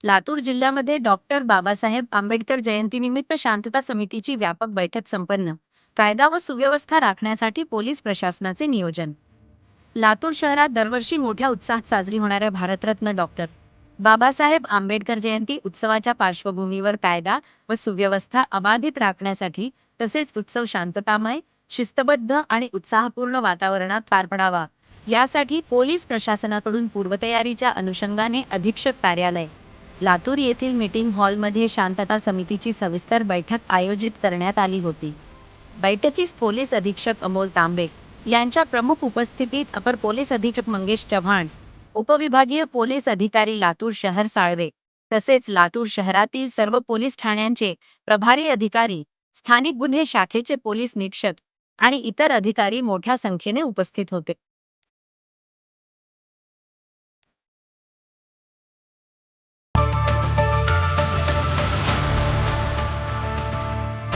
लातूर जिल्ह्यामध्ये डॉक्टर बाबासाहेब आंबेडकर जयंतीनिमित्त शांतता समितीची व्यापक बैठक संपन्न. कायदा व सुव्यवस्था राखण्यासाठी पोलीस प्रशासनाचे नियोजन. लातूर शहरात दरवर्षी मोठ्या उत्साहात साजरी होणाऱ्या भारतरत्न डॉक्टर बाबासाहेब आंबेडकर जयंती उत्सवाच्या पार्श्वभूमीवर कायदा व सुव्यवस्था अबाधित राखण्यासाठी तसेच उत्सव शांततामय, शिस्तबद्ध आणि उत्साहपूर्ण वातावरणात पार पडावा यासाठी पोलीस प्रशासनाकडून पूर्वतयारीच्या अनुषंगाने अधीक्षक कार्यालय लातूर येथील मीटिंग हॉलमध्ये शांतता समितीची सविस्तर बैठक आयोजित करण्यात आली होती. बैठकीस पोलीस अधीक्षक अमोल तांबे यांच्या प्रमुख उपस्थितीत अपर पोलीस अधीक्षक मंगेश चव्हाण, उपविभागीय पोलीस अधिकारी लातूर शहर साळवे तसेच लातूर शहरातील सर्व पोलीस ठाण्यांचे प्रभारी अधिकारी, स्थानिक गुन्हे शाखेचे पोलीस निरीक्षक आणि इतर अधिकारी मोठ्या संख्येने उपस्थित होते.